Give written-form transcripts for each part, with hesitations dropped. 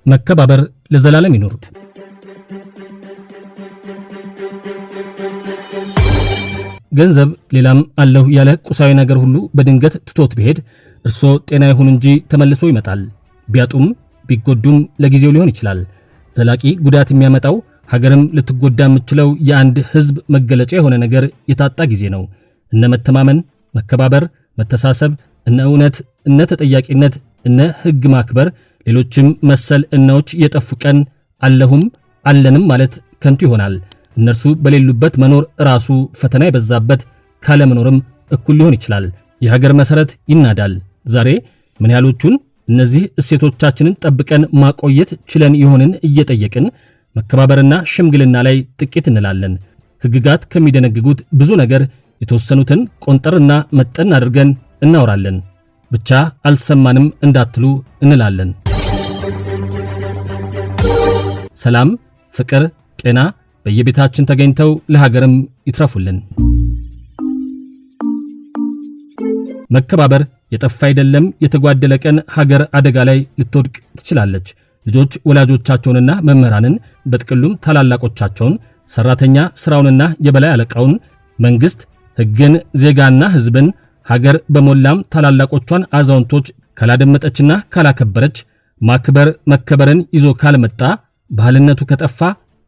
መከባበር ለዘላለም ይኖር። ገንዘብ ሌላም አለው ያለ ቁሳዊ ነገር ሁሉ በድንገት ትቶት ቢሄድ እርሶ ጤና ይሁን እንጂ ተመልሶ ይመጣል። ቢያጡም ቢጎዱም ለጊዜው ሊሆን ይችላል። ዘላቂ ጉዳት የሚያመጣው ሀገርም ልትጎዳ የምትችለው የአንድ ህዝብ መገለጫ የሆነ ነገር የታጣ ጊዜ ነው። እነ መተማመን፣ መከባበር፣ መተሳሰብ፣ እነ እውነት፣ እነ ተጠያቂነት፣ እነ ህግ ማክበር፣ ሌሎችም መሰል እነዎች የጠፉ ቀን አለሁም አለንም ማለት ከንቱ ይሆናል። እነርሱ በሌሉበት መኖር ራሱ ፈተና የበዛበት ካለመኖርም እኩል ሊሆን ይችላል። የሀገር መሰረት ይናዳል። ዛሬ ምን ያህሎቹን እነዚህ እሴቶቻችንን ጠብቀን ማቆየት ችለን ይሆንን እየጠየቅን መከባበርና ሽምግልና ላይ ጥቂት እንላለን። ህግጋት ከሚደነግጉት ብዙ ነገር የተወሰኑትን ቆንጠርና መጠን አድርገን እናወራለን። ብቻ አልሰማንም እንዳትሉ እንላለን። ሰላም፣ ፍቅር፣ ጤና በየቤታችን ተገኝተው ለሀገርም ይትረፉልን። መከባበር የጠፋ አይደለም። የተጓደለ ቀን ሀገር አደጋ ላይ ልትወድቅ ትችላለች። ልጆች ወላጆቻቸውንና መምህራንን በጥቅሉም ታላላቆቻቸውን፣ ሰራተኛ ስራውንና የበላይ አለቃውን፣ መንግስት ህግን፣ ዜጋና ህዝብን፣ ሀገር በሞላም ታላላቆቿን አዛውንቶች ካላደመጠችና ካላከበረች፣ ማክበር መከበርን ይዞ ካልመጣ፣ ባህልነቱ ከጠፋ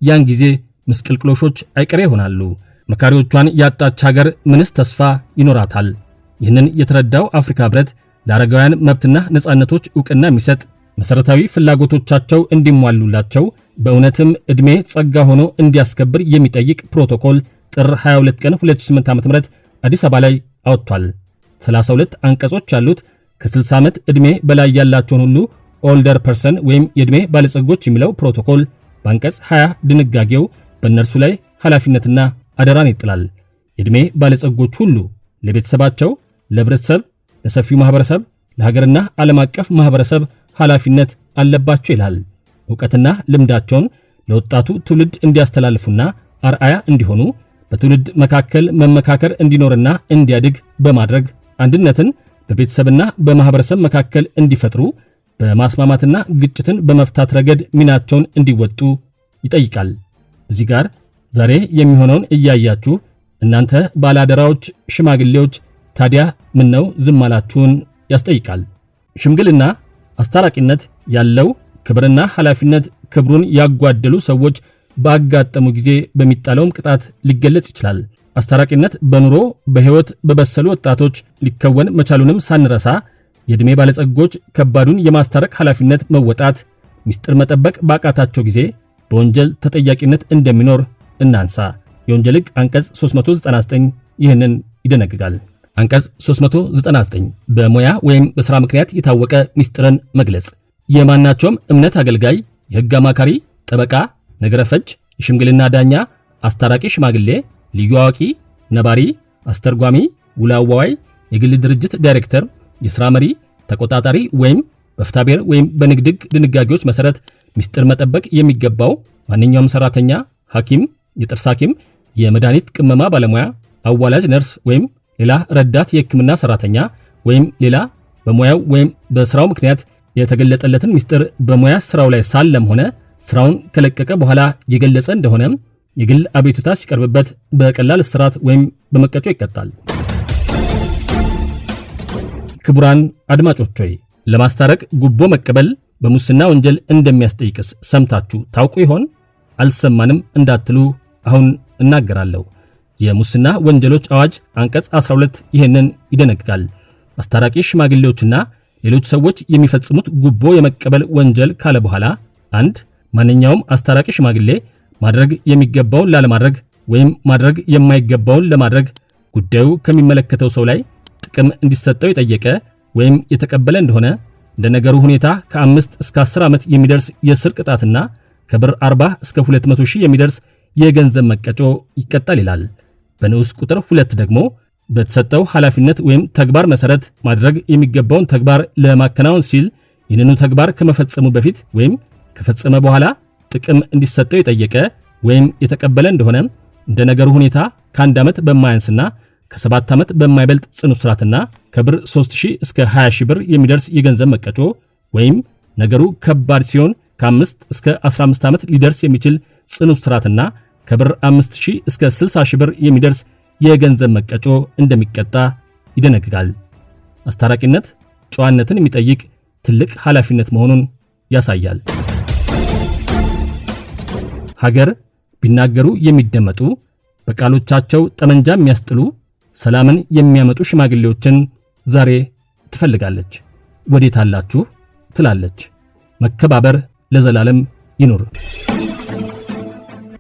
ያን ጊዜ ምስቅልቅሎሾች አይቀሬ ይሆናሉ። መካሪዎቿን ያጣች ሀገር ምንስ ተስፋ ይኖራታል? ይህንን የተረዳው አፍሪካ ህብረት ለአረጋውያን መብትና ነጻነቶች ዕውቅና የሚሰጥ መሰረታዊ ፍላጎቶቻቸው እንዲሟሉላቸው በእውነትም ዕድሜ ጸጋ ሆኖ እንዲያስከብር የሚጠይቅ ፕሮቶኮል ጥር 22 ቀን 2008 ዓ.ም አዲስ አበባ ላይ አወጥቷል። 32 አንቀጾች ያሉት ከ60 ዓመት ዕድሜ በላይ ያላቸውን ሁሉ ኦልደር ፐርሰን ወይም የዕድሜ ባለጸጎች የሚለው ፕሮቶኮል በአንቀጽ 20 ድንጋጌው በእነርሱ ላይ ኃላፊነትና አደራን ይጥላል። የዕድሜ ባለጸጎች ሁሉ ለቤተሰባቸው፣ ለህብረተሰብ፣ ለሰፊው ማህበረሰብ፣ ለሀገርና ዓለም አቀፍ ማህበረሰብ ኃላፊነት አለባቸው ይላል። ዕውቀትና ልምዳቸውን ለወጣቱ ትውልድ እንዲያስተላልፉና አርአያ እንዲሆኑ በትውልድ መካከል መመካከር እንዲኖርና እንዲያድግ በማድረግ አንድነትን በቤተሰብና በማህበረሰብ መካከል እንዲፈጥሩ በማስማማትና ግጭትን በመፍታት ረገድ ሚናቸውን እንዲወጡ ይጠይቃል። እዚህ ጋር ዛሬ የሚሆነውን እያያችሁ እናንተ ባላደራዎች፣ ሽማግሌዎች ታዲያ ምን ነው ዝም አላችሁን ያስጠይቃል። ሽምግልና አስታራቂነት ያለው ክብርና ኃላፊነት ክብሩን ያጓደሉ ሰዎች ባጋጠሙ ጊዜ በሚጣለውም ቅጣት ሊገለጽ ይችላል። አስታራቂነት በኑሮ በህይወት በበሰሉ ወጣቶች ሊከወን መቻሉንም ሳንረሳ የዕድሜ ባለጸጎች ከባዱን የማስታረቅ ኃላፊነት መወጣት፣ ሚስጥር መጠበቅ ባቃታቸው ጊዜ በወንጀል ተጠያቂነት እንደሚኖር እናንሳ። የወንጀል ሕግ አንቀጽ 399 ይህንን ይደነግጋል። አንቀጽ 399 በሙያ ወይም በሥራ ምክንያት የታወቀ ሚስጥርን መግለጽ። የማናቸውም እምነት አገልጋይ፣ የሕግ አማካሪ፣ ጠበቃ፣ ነገረ ፈጅ፣ የሽምግልና ዳኛ፣ አስታራቂ ሽማግሌ፣ ልዩ አዋቂ፣ ነባሪ፣ አስተርጓሚ፣ ውል አዋዋይ፣ የግል ድርጅት ዳይሬክተር፣ የሥራ መሪ፣ ተቆጣጣሪ ወይም በፍትሐብሔር ወይም በንግድ ሕግ ድንጋጌዎች መሠረት ሚስጥር መጠበቅ የሚገባው ማንኛውም ሠራተኛ፣ ሐኪም፣ የጥርስ ሐኪም፣ የመድኃኒት ቅመማ ባለሙያ፣ አዋላጅ ነርስ ወይም ሌላ ረዳት የሕክምና ሠራተኛ ወይም ሌላ በሙያው ወይም በሥራው ምክንያት የተገለጠለትን ሚስጥር በሙያ ሥራው ላይ ሳለም ሆነ ሥራውን ከለቀቀ በኋላ የገለጸ እንደሆነ የግል አቤቱታ ሲቀርብበት በቀላል እስራት ወይም በመቀጮ ይቀጣል። ክቡራን አድማጮች ሆይ ለማስታረቅ ጉቦ መቀበል በሙስና ወንጀል እንደሚያስጠይቅስ ሰምታችሁ ታውቁ ይሆን? አልሰማንም እንዳትሉ አሁን እናገራለሁ። የሙስና ወንጀሎች አዋጅ አንቀጽ 12 ይህንን ይደነግጋል። አስታራቂ ሽማግሌዎችና ሌሎች ሰዎች የሚፈጽሙት ጉቦ የመቀበል ወንጀል ካለ በኋላ አንድ ማንኛውም አስታራቂ ሽማግሌ ማድረግ የሚገባውን ላለማድረግ ወይም ማድረግ የማይገባውን ለማድረግ ጉዳዩ ከሚመለከተው ሰው ላይ ጥቅም እንዲሰጠው የጠየቀ ወይም የተቀበለ እንደሆነ እንደ ነገሩ ሁኔታ ከ5 እስከ 10 ዓመት የሚደርስ የእስር ቅጣትና ከብር 40 እስከ 200 ሺህ የሚደርስ የገንዘብ መቀጮ ይቀጣል ይላል። በንዑስ ቁጥር 2 ደግሞ በተሰጠው ኃላፊነት ወይም ተግባር መሰረት ማድረግ የሚገባውን ተግባር ለማከናወን ሲል ይህንኑ ተግባር ከመፈጸሙ በፊት ወይም ከፈጸመ በኋላ ጥቅም እንዲሰጠው የጠየቀ ወይም የተቀበለ እንደሆነ እንደ ነገሩ ሁኔታ ከ1 ዓመት በማያንስና ከ7 ዓመት በማይበልጥ ጽኑ እስራትና ከብር 3000 እስከ 20000 ብር የሚደርስ የገንዘብ መቀጮ ወይም ነገሩ ከባድ ሲሆን ከ5 እስከ 15 ዓመት ሊደርስ የሚችል ጽኑ እስራትና ከብር 5000 እስከ 60000 ብር የሚደርስ የገንዘብ መቀጮ እንደሚቀጣ ይደነግጋል። አስታራቂነት ጨዋነትን የሚጠይቅ ትልቅ ኃላፊነት መሆኑን ያሳያል። ሀገር ቢናገሩ የሚደመጡ በቃሎቻቸው ጠመንጃ የሚያስጥሉ ሰላምን የሚያመጡ ሽማግሌዎችን ዛሬ ትፈልጋለች። ወዴት አላችሁ ትላለች። መከባበር ለዘላለም ይኑር።